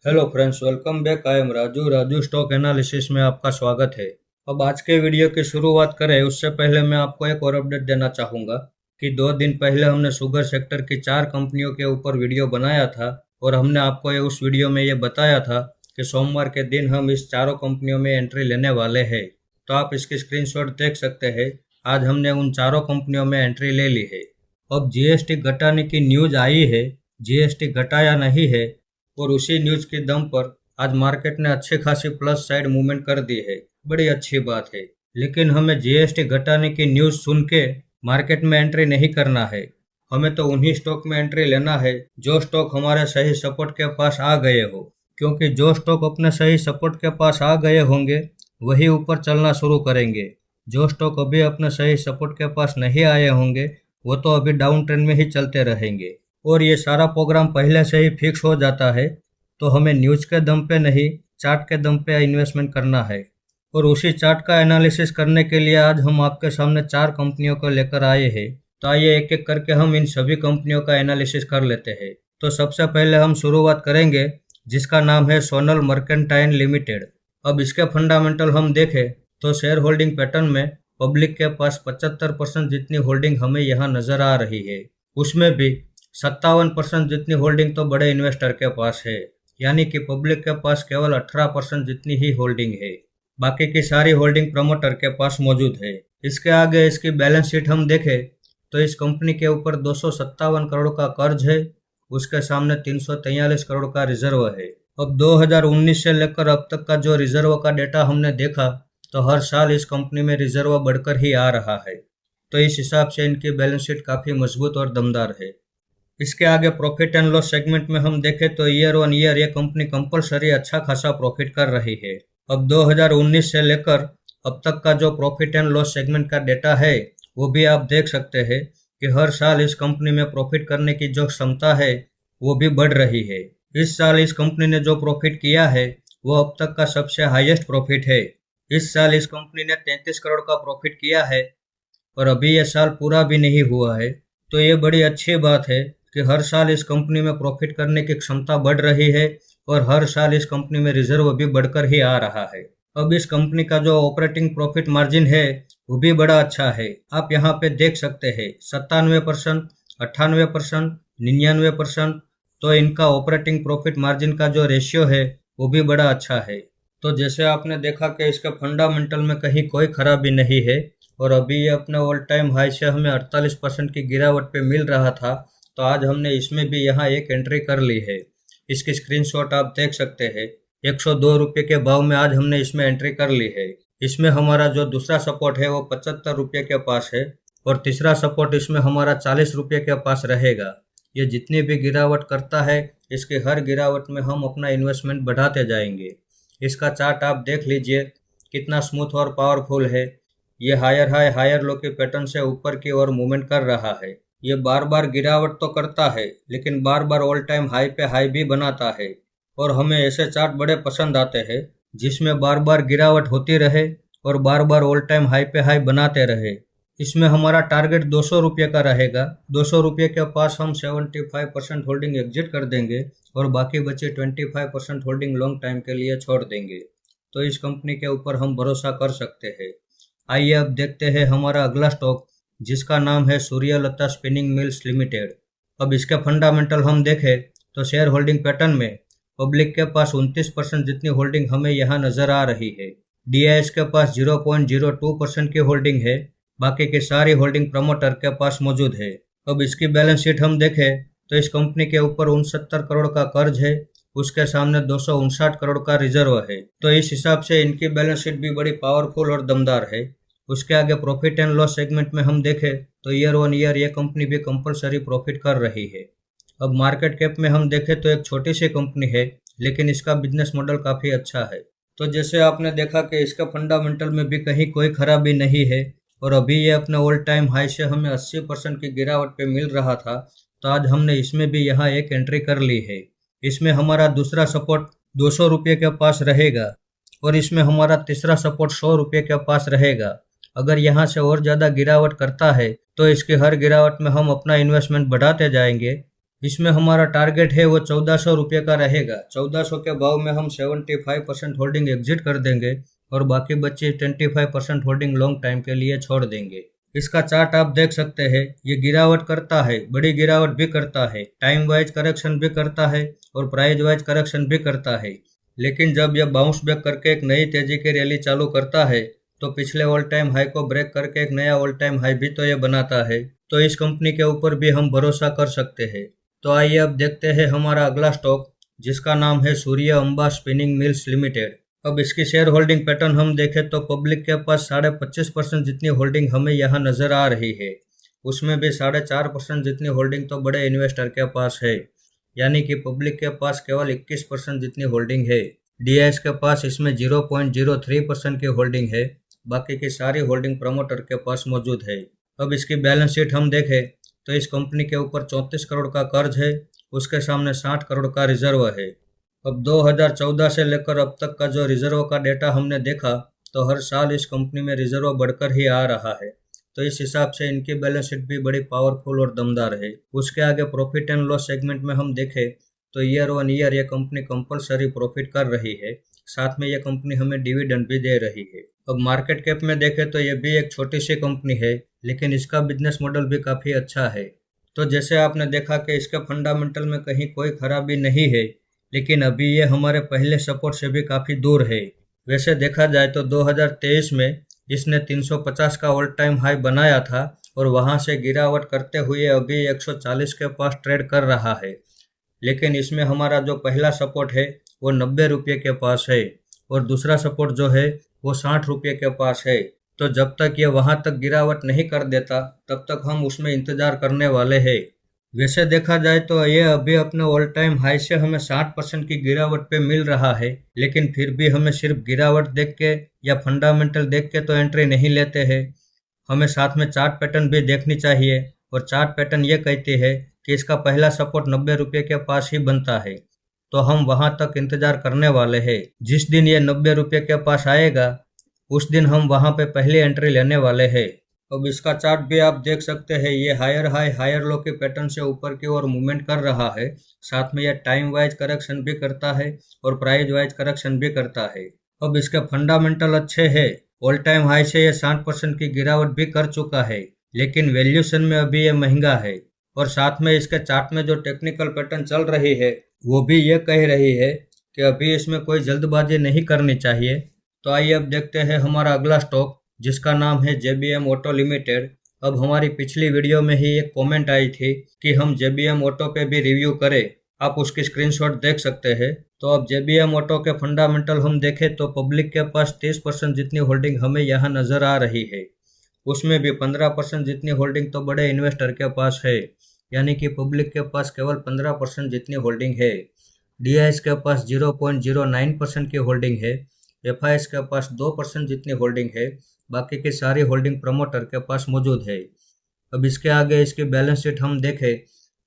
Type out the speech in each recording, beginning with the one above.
Hello friends, welcome back. I am Raju stock analysis में आपका स्वागत है। अब आज के वीडियो की शुरुआत करें उससे पहले मैं आपको एक और अपडेट देना चाहूँगा कि 2 दिन पहले हमने शुगर सेक्टर की 4 कंपनियों के ऊपर वीडियो बनाया था और हमने आपको उस वीडियो में ये बताया था कि सोमवार के दिन हम इस चारों कंपनियों में एंट्री लेने वाले हैं। तो आप इसकी स्क्रीनशॉट देख सकते हैं। आज हमने उन चारों कंपनियों में एंट्री ले ली है। अब जीएसटी घटाने की न्यूज़ आई है, जीएसटी घटाया नहीं है और उसी न्यूज़ के दम पर आज मार्केट ने अच्छी खासी प्लस साइड मूवमेंट कर दी है। बड़ी अच्छी बात है, लेकिन हमें जीएसटी घटाने की न्यूज़ सुन के मार्केट में एंट्री नहीं करना है। हमें तो उन्हीं स्टॉक में एंट्री लेना है जो स्टॉक हमारे सही सपोर्ट के पास आ गए हो, क्योंकि जो स्टॉक अपने सही सपोर्ट के पास आ गए होंगे वही ऊपर चलना शुरू करेंगे। जो स्टॉक अभी अपने सही सपोर्ट के पास नहीं आए होंगे वो तो अभी डाउन ट्रेंड में ही चलते रहेंगे। और ये सारा प्रोग्राम पहले से ही फिक्स हो जाता है, तो हमें न्यूज़ के दम पे नहीं, चार्ट के दम पे इन्वेस्टमेंट करना है। और उसी चार्ट का एनालिसिस करने के लिए आज हम आपके सामने 4 कंपनियों को लेकर आए हैं। तो आइए एक एक करके हम इन सभी कंपनियों का एनालिसिस कर लेते हैं। तो सबसे पहले हम शुरुआत करेंगे जिसका नाम है सोनल मर्केंटाइल लिमिटेड। अब इसके फंडामेंटल हम देखें तो शेयर होल्डिंग पैटर्न में पब्लिक के पास 75% जितनी होल्डिंग हमें यहाँ नजर आ रही है, उसमें भी 57% जितनी होल्डिंग तो बड़े इन्वेस्टर के पास है, यानी कि पब्लिक के पास केवल 18% जितनी ही होल्डिंग है। बाकी की सारी होल्डिंग प्रमोटर के पास मौजूद है। इसके आगे इसकी बैलेंस शीट हम देखें तो इस कंपनी के ऊपर 257 करोड़ का कर्ज है, उसके सामने 343 करोड़ का रिजर्व है। अब 2019 से लेकर अब तक का जो रिजर्व का डेटा हमने देखा तो हर साल इस कंपनी में रिजर्व बढ़कर ही आ रहा है। तो इस हिसाब से इनकी बैलेंस शीट काफ़ी मजबूत और दमदार है। इसके आगे प्रॉफिट एंड लॉस सेगमेंट में हम देखें तो ईयर ऑन ईयर ये कंपनी कंपलसरी अच्छा खासा प्रॉफिट कर रही है। अब 2019 से लेकर अब तक का जो प्रॉफिट एंड लॉस सेगमेंट का डेटा है वो भी आप देख सकते हैं कि हर साल इस कंपनी में प्रॉफिट करने की जो क्षमता है वो भी बढ़ रही है। इस साल इस कंपनी ने जो प्रॉफिट किया है वो अब तक का सबसे हाईएस्ट प्रॉफिट है। इस साल इस कंपनी ने 33 करोड़ का प्रॉफिट किया है और अभी ये साल पूरा भी नहीं हुआ है। तो ये बड़ी अच्छी बात है कि हर साल इस कंपनी में प्रॉफिट करने की क्षमता बढ़ रही है और हर साल इस कंपनी में रिजर्व भी बढ़कर ही आ रहा है। अब इस कंपनी का जो ऑपरेटिंग प्रॉफिट मार्जिन है वो भी बड़ा अच्छा है। आप यहाँ पे देख सकते हैं 97%, 98%, 99%। तो इनका ऑपरेटिंग प्रॉफिट मार्जिन का जो रेशियो है वो भी बड़ा अच्छा है। तो जैसे आपने देखा कि इसके फंडामेंटल में कहीं कोई खराबी नहीं है और अभी ये अपने ऑल टाइम हाई से हमें 48% की गिरावट पे मिल रहा था, तो आज हमने इसमें भी यहाँ एक एंट्री कर ली है। इसकी स्क्रीनशॉट आप देख सकते हैं। 102 रुपये के भाव में आज हमने इसमें एंट्री कर ली है। इसमें हमारा जो दूसरा सपोर्ट है वो 75 रुपये के पास है और तीसरा सपोर्ट इसमें हमारा 40 रुपये के पास रहेगा। ये जितनी भी गिरावट करता है इसकी हर गिरावट में हम अपना इन्वेस्टमेंट बढ़ाते जाएंगे। इसका चार्ट आप देख लीजिए कितना स्मूथ और पावरफुल है। ये हायर हाई हायर लो के पैटर्न से ऊपर की ओर मूवमेंट कर रहा है। ये बार बार गिरावट तो करता है लेकिन बार बार ऑल टाइम हाई पे हाई भी बनाता है। और हमें ऐसे चार्ट बड़े पसंद आते हैं जिसमें बार बार गिरावट होती रहे और बार बार ऑल टाइम हाई पे हाई बनाते रहे। इसमें हमारा टारगेट 200 रुपये का रहेगा। 200 रुपये के पास हम 75% होल्डिंग एग्जिट कर देंगे और बाकी बचे 25% होल्डिंग लॉन्ग टाइम के लिए छोड़ देंगे। तो इस कंपनी के ऊपर हम भरोसा कर सकते हैं। आइए अब देखते हैं हमारा अगला स्टॉक जिसका नाम है सूर्यलता स्पिनिंग मिल्स लिमिटेड। अब इसके फंडामेंटल हम देखें तो शेयर होल्डिंग पैटर्न में पब्लिक के पास 29% जितनी होल्डिंग हमें यहाँ नजर आ रही है। डीआईएस के पास 0.02% की होल्डिंग है। बाकी की सारी होल्डिंग प्रमोटर के पास मौजूद है। अब इसकी बैलेंस शीट हम देखें तो इस कंपनी के ऊपर 69 करोड़ का कर्ज है, उसके सामने 259 करोड़ का रिजर्व है। तो इस हिसाब से इनकी बैलेंस शीट भी बड़ी पावरफुल और दमदार है। उसके आगे प्रॉफिट एंड लॉस सेगमेंट में हम देखें तो ईयर ऑन ईयर ये कंपनी भी कंपलसरी प्रॉफिट कर रही है। अब मार्केट कैप में हम देखें तो एक छोटी सी कंपनी है लेकिन इसका बिजनेस मॉडल काफ़ी अच्छा है। तो जैसे आपने देखा कि इसका फंडामेंटल में भी कहीं कोई खराबी नहीं है और अभी ये अपने ऑल टाइम हाई से हमें 80% की गिरावट पे मिल रहा था, तो आज हमने इसमें भी यहाँ एक एंट्री कर ली है। इसमें हमारा दूसरा सपोर्ट 200 रुपये के पास रहेगा और इसमें हमारा तीसरा सपोर्ट 100 रुपये के पास रहेगा। अगर यहाँ से और ज़्यादा गिरावट करता है तो इसकी हर गिरावट में हम अपना इन्वेस्टमेंट बढ़ाते जाएंगे इसमें हमारा टारगेट है वो 1400 रुपये का रहेगा। 1400 के भाव में हम 75% होल्डिंग एग्जिट कर देंगे और बाकी बची 25% होल्डिंग लॉन्ग टाइम के लिए छोड़ देंगे। इसका चार्ट आप देख सकते हैं, ये गिरावट करता है, बड़ी गिरावट भी करता है, टाइम वाइज करेक्शन भी करता है और प्राइस वाइज करेक्शन भी करता है। लेकिन जब यह बाउंस बैक करके एक नई तेजी की रैली चालू करता है तो पिछले ऑल टाइम हाई को ब्रेक करके एक नया ऑल टाइम हाई भी तो ये बनाता है। तो इस कंपनी के ऊपर भी हम भरोसा कर सकते हैं। तो आइए अब देखते हैं हमारा अगला स्टॉक, जिसका नाम है सूर्य अंबा स्पिनिंग मिल्स लिमिटेड। अब इसकी शेयर होल्डिंग पैटर्न हम देखें तो पब्लिक के पास 25.5% जितनी होल्डिंग हमें यहाँ नजर आ रही है। उसमें भी 4.5% जितनी होल्डिंग तो बड़े इन्वेस्टर के पास है, यानी कि पब्लिक के पास केवल 21% जितनी होल्डिंग है। डीआईएस के पास इसमें 0.03% की होल्डिंग है, बाकी की सारी होल्डिंग प्रमोटर के पास मौजूद है। अब इसकी बैलेंस शीट हम देखें तो इस कंपनी के ऊपर 34 करोड़ का कर्ज है, उसके सामने 60 करोड़ का रिजर्व है। अब 2014 से लेकर अब तक का जो रिजर्व का डेटा हमने देखा तो हर साल इस कंपनी में रिजर्व बढ़कर ही आ रहा है। तो इस हिसाब से इनकी बैलेंस शीट भी बड़ी पावरफुल और दमदार है। उसके आगे प्रॉफिट एंड लॉस सेगमेंट में हम देखें तो ईयर ऑन ईयर ये कंपनी कंपलसरी प्रॉफिट कर रही है, साथ में ये कंपनी हमें डिविडेंड भी दे रही है। अब मार्केट कैप में देखें तो ये भी एक छोटी सी कंपनी है, लेकिन इसका बिजनेस मॉडल भी काफ़ी अच्छा है। तो जैसे आपने देखा कि इसके फंडामेंटल में कहीं कोई खराबी नहीं है, लेकिन अभी ये हमारे पहले सपोर्ट से भी काफ़ी दूर है। वैसे देखा जाए तो 2023 में इसने 350 का ऑल टाइम हाई बनाया था और वहां से गिरावट करते हुए अभी 140 के पास ट्रेड कर रहा है। लेकिन इसमें हमारा जो पहला सपोर्ट है वो 90 रुपये के पास है और दूसरा सपोर्ट जो है वो 60 रुपये के पास है। तो जब तक ये वहां तक गिरावट नहीं कर देता तब तक हम उसमें इंतजार करने वाले हैं। वैसे देखा जाए तो ये अभी अपने ऑल टाइम हाई से हमें 60% की गिरावट पे मिल रहा है, लेकिन फिर भी हमें सिर्फ गिरावट देख के या फंडामेंटल देख के तो एंट्री नहीं लेते हैं। हमें साथ में चार्ट पैटर्न भी देखनी चाहिए और चार्ट पैटर्न ये कहती है कि इसका पहला सपोर्ट 90 रुपये के पास ही बनता है। तो हम वहां तक इंतजार करने वाले हैं। जिस दिन ये 90 रुपये के पास आएगा उस दिन हम वहां पे पहली एंट्री लेने वाले हैं। अब इसका चार्ट भी आप देख सकते हैं, ये हायर हाई हायर लो के पैटर्न से ऊपर की ओर मूवमेंट कर रहा है। साथ में यह टाइम वाइज करेक्शन भी करता है और प्राइस वाइज करेक्शन भी करता है। अब इसके फंडामेंटल अच्छे हैं, ऑल टाइम हाई से ये 60% की गिरावट भी कर चुका है, लेकिन वैल्यूएशन में अभी ये महंगा है। और साथ में इसके चार्ट में जो टेक्निकल पैटर्न चल रही है वो भी ये कह रही है कि अभी इसमें कोई जल्दबाजी नहीं करनी चाहिए। तो आइए अब देखते हैं हमारा अगला स्टॉक, जिसका नाम है JBM ऑटो लिमिटेड। अब हमारी पिछली वीडियो में ही एक कमेंट आई थी कि हम JBM ऑटो पे भी रिव्यू करें, आप उसकी स्क्रीनशॉट देख सकते हैं। तो अब JBM ऑटो के फंडामेंटल हम देखें तो पब्लिक के पास 30% जितनी होल्डिंग हमें यहाँ नजर आ रही है। उसमें भी 15% जितनी होल्डिंग तो बड़े इन्वेस्टर के पास है, यानी कि पब्लिक के पास केवल 15% जितनी होल्डिंग है। DIS के पास 0.09% की होल्डिंग है। FIS के पास 2% जितनी होल्डिंग है, बाकी की सारी होल्डिंग प्रमोटर के पास मौजूद है। अब इसके आगे इसकी बैलेंस शीट हम देखें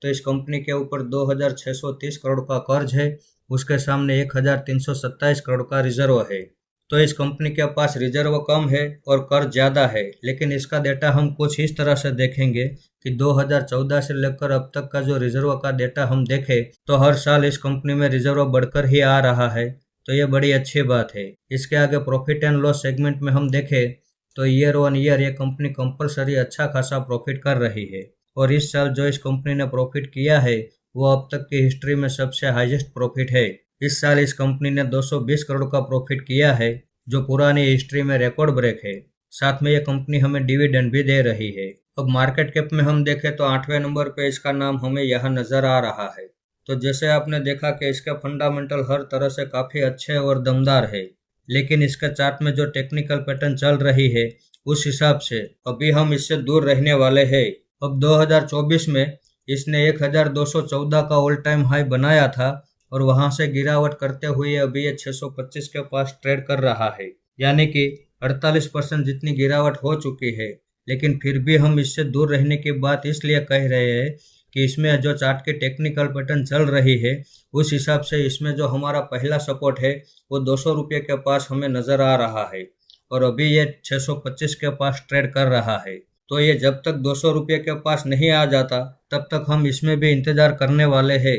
तो इस कंपनी के ऊपर 2630 करोड़ का कर्ज है, उसके सामने 1327 करोड़ का रिजर्व है। तो इस कंपनी के पास रिजर्व कम है और कर्ज ज़्यादा है, लेकिन इसका डेटा हम कुछ इस तरह से देखेंगे कि 2014 से लेकर अब तक का जो रिजर्व का डेटा हम देखें तो हर साल इस कंपनी में रिजर्व बढ़कर ही आ रहा है। तो ये बड़ी अच्छी बात है। इसके आगे प्रॉफिट एंड लॉस सेगमेंट में हम देखें तो ईयर ऑन ईयर ये कंपनी कंपलसरी अच्छा खासा प्रॉफिट कर रही है और इस साल जो इस कंपनी ने प्रॉफिट किया है वो अब तक की हिस्ट्री में सबसे हाईएस्ट प्रॉफिट है। इस साल इस कंपनी ने 220 करोड़ का प्रॉफिट किया है, जो पुरानी हिस्ट्री में रिकॉर्ड ब्रेक है। साथ में ये कंपनी हमें डिविडेंड भी दे रही है। अब मार्केट कैप में हम देखें तो 8वें नंबर पे इसका नाम हमें यहाँ नजर आ रहा है। तो जैसे आपने देखा कि इसके फंडामेंटल हर तरह से काफ़ी अच्छे और दमदार है, लेकिन इसके चार्ट में जो टेक्निकल पैटर्न चल रही है उस हिसाब से अभी हम इससे दूर रहने वाले हैं। अब 2024 में इसने 1214 का ऑल टाइम हाई बनाया था और वहां से गिरावट करते हुए अभी ये 625 के पास ट्रेड कर रहा है, यानी कि 48% जितनी गिरावट हो चुकी है। लेकिन फिर भी हम इससे दूर रहने की बात इसलिए कह रहे हैं कि इसमें जो चार्ट की टेक्निकल पैटर्न चल रही है उस हिसाब से इसमें जो हमारा पहला सपोर्ट है वो 200 रुपये के पास हमें नज़र आ रहा है और अभी ये 625 के पास ट्रेड कर रहा है। तो ये जब तक 200 रुपये के पास नहीं आ जाता तब तक हम इसमें भी इंतजार करने वाले हैं।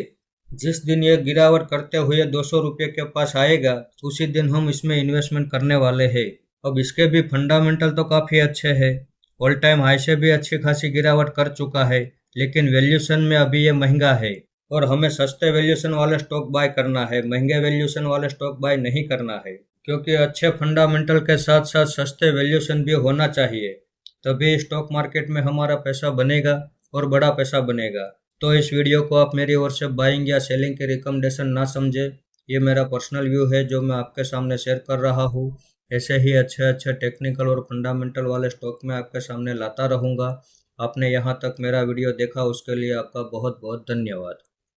जिस दिन ये गिरावट करते हुए 200 रुपये के पास आएगा उसी दिन हम इसमें इन्वेस्टमेंट करने वाले हैं। अब इसके भी फंडामेंटल तो काफ़ी अच्छे हैं, ऑल टाइम हाई से भी अच्छी खासी गिरावट कर चुका है, लेकिन वैल्यूशन में अभी ये महंगा है और हमें सस्ते वैल्यूशन वाले स्टॉक बाय करना है, महंगे वैल्यूशन वाले स्टॉक बाय नहीं करना है। क्योंकि अच्छे फंडामेंटल के साथ साथ सस्ते वैल्यूशन भी होना चाहिए, तभी स्टॉक मार्केट में हमारा पैसा बनेगा और बड़ा पैसा बनेगा। तो इस वीडियो को आप मेरी ओर से बाइंग या सेलिंग की रिकमेंडेशन ना समझे, ये मेरा पर्सनल व्यू है जो मैं आपके सामने शेयर कर रहा हूँ। ऐसे ही अच्छे अच्छे टेक्निकल और फंडामेंटल वाले स्टॉक मैं आपके सामने लाता रहूँगा। आपने यहाँ तक मेरा वीडियो देखा उसके लिए आपका बहुत बहुत धन्यवाद।